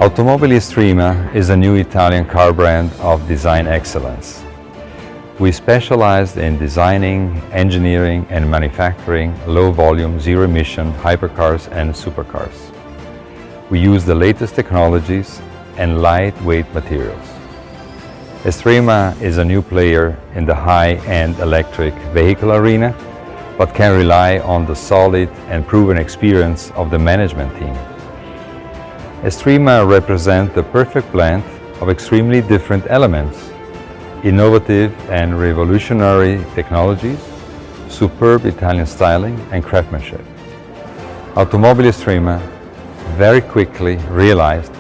AUTOMOBILI ESTREMA is a new Italian car brand of design excellence. We specialized in designing, engineering and manufacturing low-volume, zero-emission hypercars and supercars. We use the latest technologies and lightweight materials. Estrema is a new player in the high-end electric vehicle arena, but can rely on the solid and proven experience of the management team. Estrema represents the perfect blend of extremely different elements: innovative and revolutionary technologies, superb Italian styling and craftsmanship. AUTOMOBILI ESTREMA very quickly realized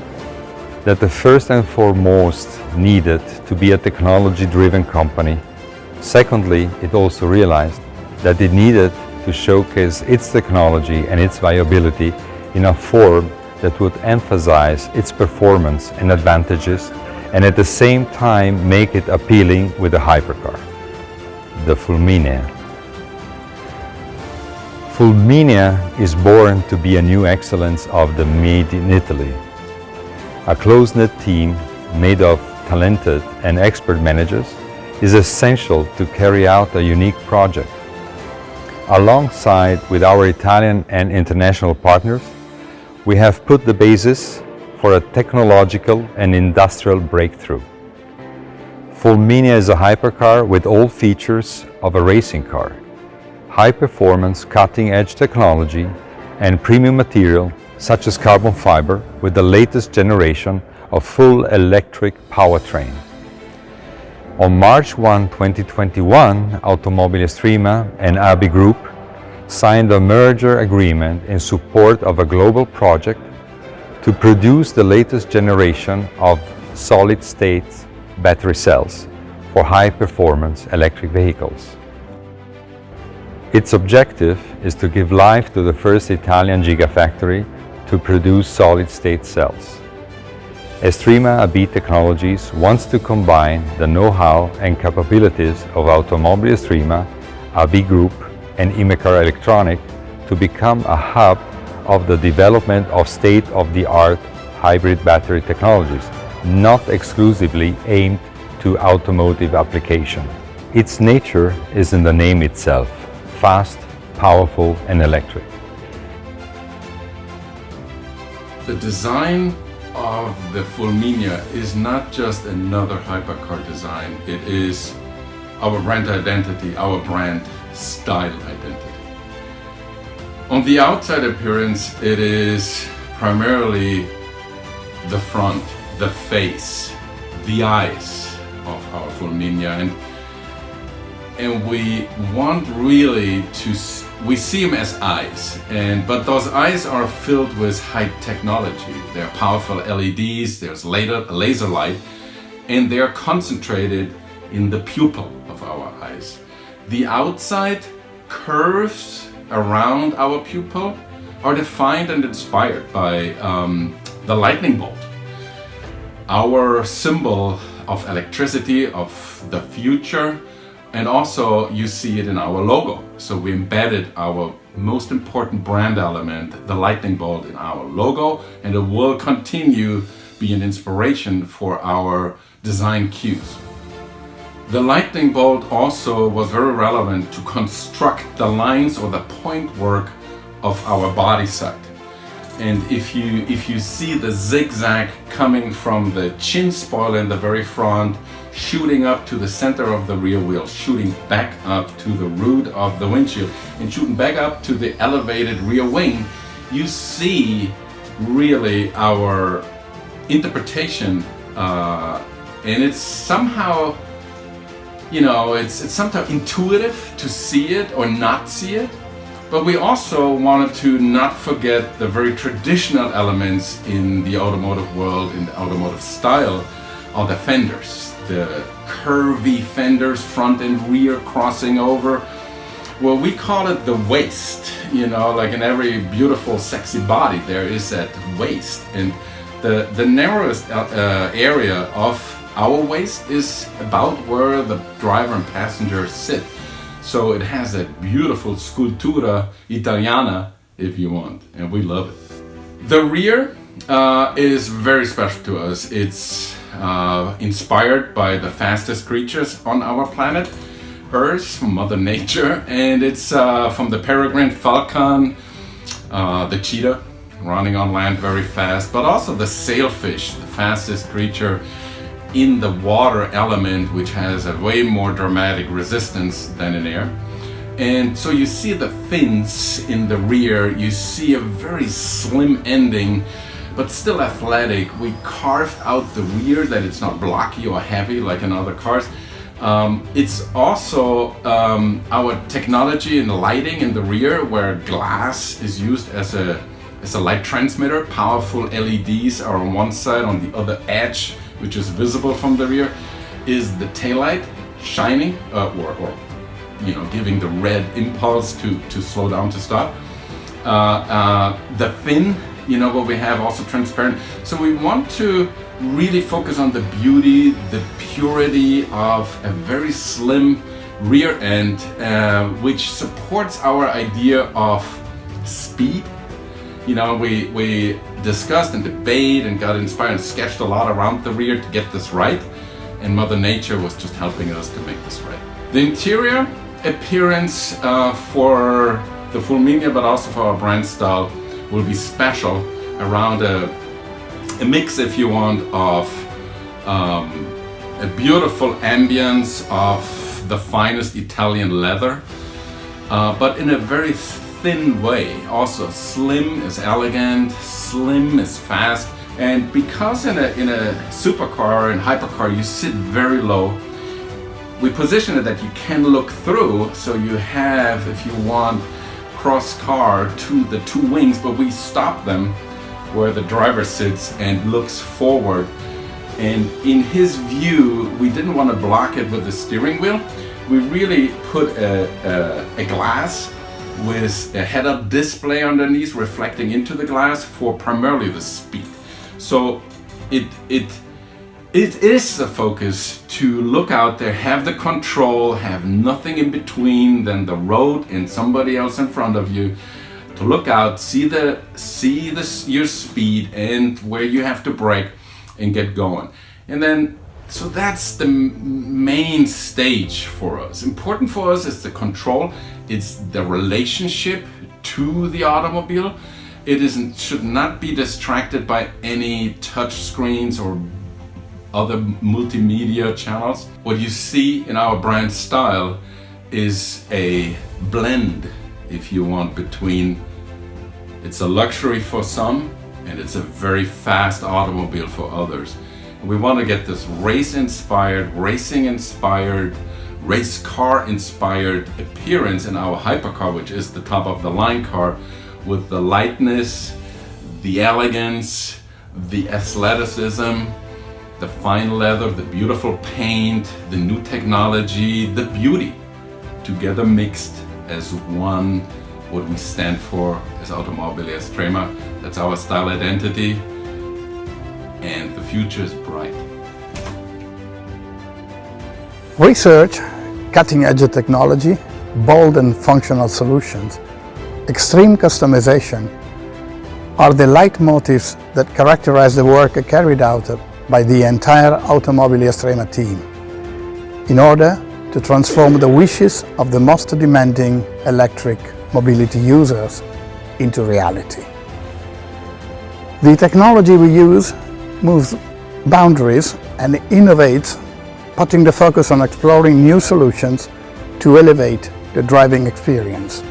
that the first and foremost needed to be a technology-driven company. Secondly, it also realized that it needed to showcase its technology and its viability in a form that would emphasize its performance and advantages and at the same time make it appealing with a hypercar, the FULMINEA. FULMINEA is born to be a new excellence of the Made in Italy. A close-knit team made of talented and expert managers is essential to carry out a unique project. Alongside with our Italian and international partners, we have put the basis for a technological and industrial breakthrough. FULMINEA is a hypercar with all features of a racing car: high performance, cutting-edge technology and premium material such as carbon fiber with the latest generation of full electric powertrain. On March 1, 2021, AUTOMOBILI ESTREMA and ABI Group signed a merger agreement in support of a global project to produce the latest generation of solid-state battery cells for high-performance electric vehicles. Its objective is to give life to the first Italian gigafactory to produce solid-state cells. Estrema ABI Technologies wants to combine the know-how and capabilities of AUTOMOBILI ESTREMA, ABI Group and Imecar Electronic to become a hub of the development of state-of-the-art hybrid battery technologies, not exclusively aimed to automotive application. Its nature is in the name itself: fast, powerful and electric. The design of the FULMINEA is not just another hypercar design, it is our brand identity, our brand style identity. On the outside appearance, it is primarily the front, the face, the eyes of our FULMINEA, and we want really to, we see them as eyes, but those eyes are filled with high technology. They're powerful LEDs, there's laser light, and they're concentrated in the pupil of our eyes. The outside curves around our pupil are defined and inspired by the lightning bolt, our symbol of electricity, of the future, and also you see it in our logo. So we embedded our most important brand element, the lightning bolt, in our logo, and it will continue be an inspiration for our design cues. The lightning bolt also was very relevant to construct the lines or the point work of our body side. And if you see the zigzag coming from the chin spoiler in the very front, shooting up to the center of the rear wheel, shooting back up to the root of the windshield, and shooting back up to the elevated rear wing, you see really our interpretation, and it's somehow, you know, it's sometimes intuitive to see it or not see it, but we also wanted to not forget the very traditional elements in the automotive world, in the automotive style, of the fenders, the curvy fenders, front and rear crossing over. Well, we call it the waist, you know, like in every beautiful, sexy body, there is that waist, and the narrowest area of our waist is about where the driver and passenger sit. So it has that beautiful scultura italiana, if you want, and we love it. The rear is very special to us. It's inspired by the fastest creatures on our planet, Earth, Mother Nature, and it's from the peregrine falcon, the cheetah, running on land very fast, but also the sailfish, the fastest creature in the water element, which has a way more dramatic resistance than in air. And so you see the fins in the rear, you see a very slim ending, but still athletic. We carved out the rear that it's not blocky or heavy like in other cars. It's also our technology in lighting in the rear, where glass is used as a light transmitter. Powerful LEDs are on one side, on the other edge, which is visible from the rear, is the taillight shining or giving the red impulse to slow down, to stop. The fin, what we have also transparent. So we want to really focus on the beauty, the purity of a very slim rear end, which supports our idea of speed. We discussed and debated and got inspired and sketched a lot around the rear to get this right, and Mother Nature was just helping us to make this right. The interior appearance for the FULMINEA, but also for our brand style, will be special around a mix, if you want, of a beautiful ambience of the finest Italian leather, but in a very thin way. Also, slim is elegant, slim is fast, and because in a supercar and hypercar you sit very low, we position it that you can look through, so you have, if you want, cross car to the two wings, but we stop them where the driver sits and looks forward. And in his view, we didn't want to block it with the steering wheel. We really put a glass with a head-up display underneath reflecting into the glass for primarily the speed. So it is the focus to look out there, have the control, have nothing in between than the road and somebody else in front of you, to look out, see your speed and where you have to brake and get going. And then, so that's the main stage for us. Important for us is the control. It's the relationship to the automobile. Should not be distracted by any touch screens or other multimedia channels. What you see in our brand style is a blend, if you want, between it's a luxury for some and it's a very fast automobile for others. And we want to get this race-inspired, racing-inspired, race car-inspired appearance in our hypercar, which is the top of the line car, with the lightness, the elegance, the athleticism, the fine leather, the beautiful paint, the new technology, the beauty, together mixed as one. What we stand for is AUTOMOBILI ESTREMA. That's our style identity, and the future is bright. Research, cutting-edge technology, bold and functional solutions, extreme customization are the leitmotifs that characterize the work carried out by the entire AUTOMOBILI ESTREMA team in order to transform the wishes of the most demanding electric mobility users into reality. The technology we use moves boundaries and innovates, putting the focus on exploring new solutions to elevate the driving experience.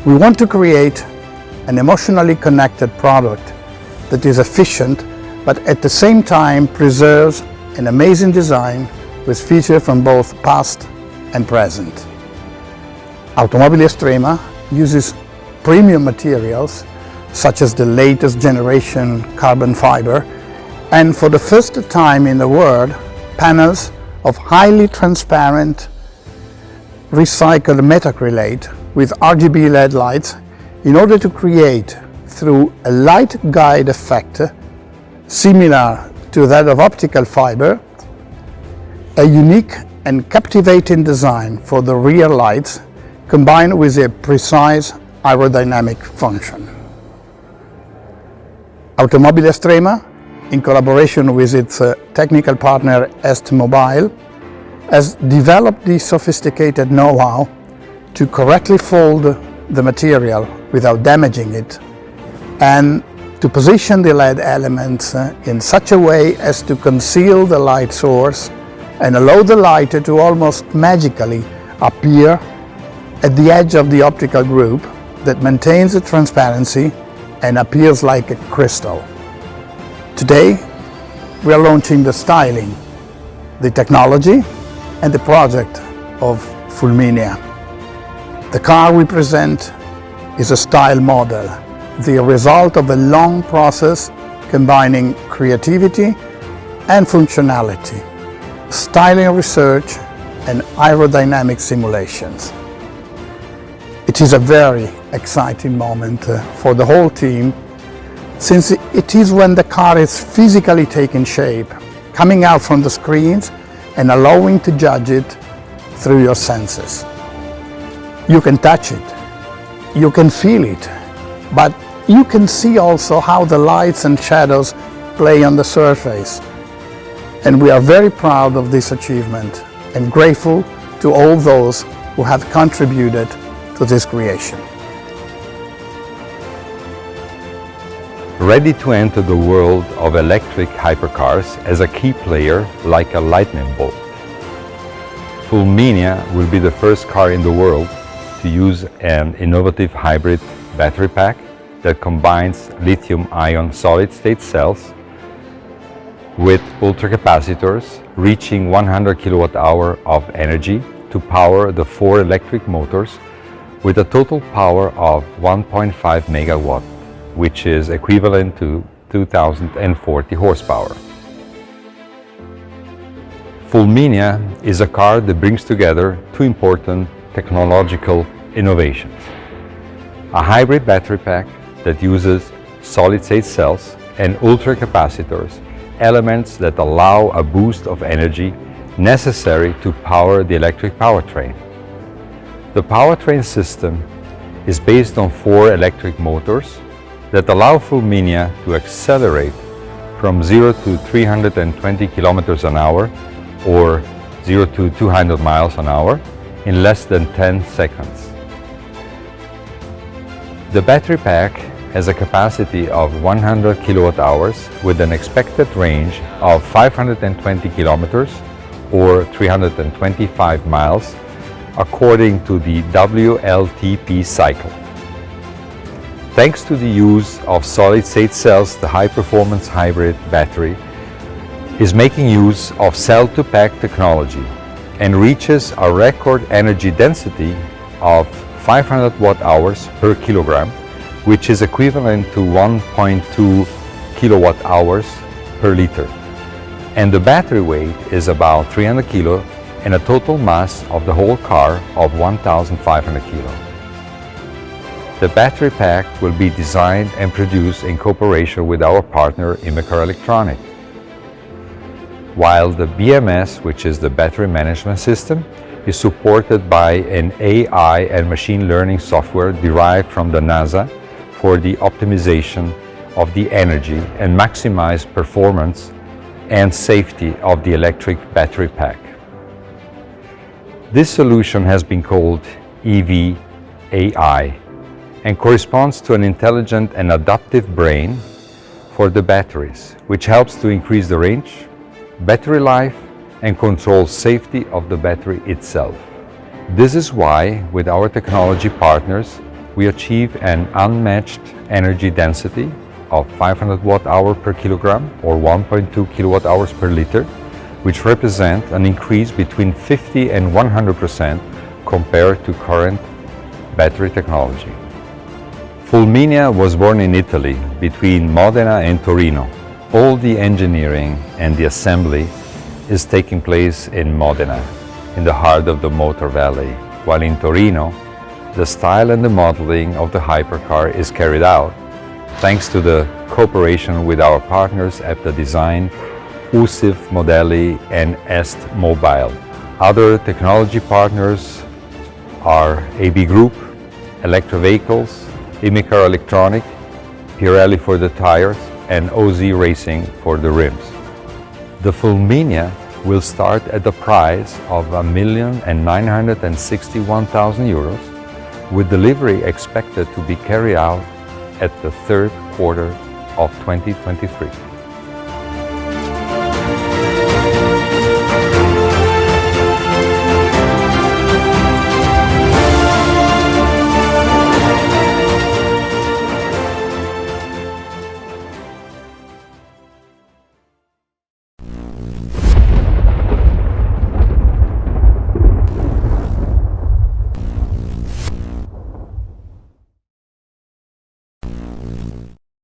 We want to create an emotionally connected product that is efficient, but at the same time preserves an amazing design with features from both past and present. AUTOMOBILI ESTREMA uses premium materials such as the latest generation carbon fiber, and for the first time in the world, panels of highly transparent recycled metacrylate with RGB LED lights in order to create, through a light guide effect similar to that of optical fiber, a unique and captivating design for the rear lights combined with a precise aerodynamic function. AUTOMOBILI ESTREMA, in collaboration with its technical partner AUTOMOBILI, has developed the sophisticated know-how to correctly fold the material without damaging it, and to position the LED elements in such a way as to conceal the light source and allow the light to almost magically appear at the edge of the optical group that maintains the transparency and appears like a crystal. Today, we are launching the styling, the technology, and the project of FULMINEA. The car we present is a style model, the result of a long process combining creativity and functionality, styling research and aerodynamic simulations. It is a very exciting moment for the whole team, since it is when the car is physically taking shape, coming out from the screens and allowing to judge it through your senses. You can touch it, you can feel it, but you can see also how the lights and shadows play on the surface. And we are very proud of this achievement and grateful to all those who have contributed to this creation. Ready to enter the world of electric hypercars as a key player like a lightning bolt. FULMINEA will be the first car in the world to use an innovative hybrid battery pack that combines lithium-ion solid-state cells with ultracapacitors reaching 100 kWh of energy to power the 4 electric motors with a total power of 1.5 megawatt, which is equivalent to 2040 horsepower. FULMINEA is a car that brings together two important technological innovations. A hybrid battery pack that uses solid-state cells and ultracapacitors, elements that allow a boost of energy necessary to power the electric powertrain. The powertrain system is based on 4 electric motors that allow FULMINEA to accelerate from 0 to 320 kilometers an hour or 0 to 200 miles an hour in less than 10 seconds. The battery pack has a capacity of 100 kilowatt hours with an expected range of 520 kilometers or 325 miles according to the WLTP cycle. Thanks to the use of solid-state cells, the high-performance hybrid battery is making use of cell-to-pack technology and reaches a record energy density of 500 watt-hours per kilogram, which is equivalent to 1.2 kilowatt-hours per liter. And the battery weight is about 300 kilo and a total mass of the whole car of 1,500 kilo. The battery pack will be designed and produced in cooperation with our partner Imecar Electronic, while the BMS, which is the battery management system, is supported by an AI and machine learning software derived from the NASA for the optimization of the energy and maximize performance and safety of the electric battery pack. This solution has been called EV AI and corresponds to an intelligent and adaptive brain for the batteries, which helps to increase the range, battery life, and control safety of the battery itself. This is why, with our technology partners, we achieve an unmatched energy density of 500 watt-hour per kilogram or 1.2 kilowatt-hours per liter, which represent an increase between 50 and 100% compared to current battery technology. FULMINEA was born in Italy between Modena and Torino. All the engineering and the assembly is taking place in Modena, in the heart of the Motor Valley, while in Torino, the style and the modeling of the hypercar is carried out thanks to the cooperation with our partners at the design, USIF Modelli and Est Mobile. Other technology partners are AB Group, Electro Vehicles, Imecar Electronic, Pirelli for the tires, and OZ Racing for the rims. The FULMINEA will start at the price of €1,961,000, with delivery expected to be carried out at the third quarter of 2023.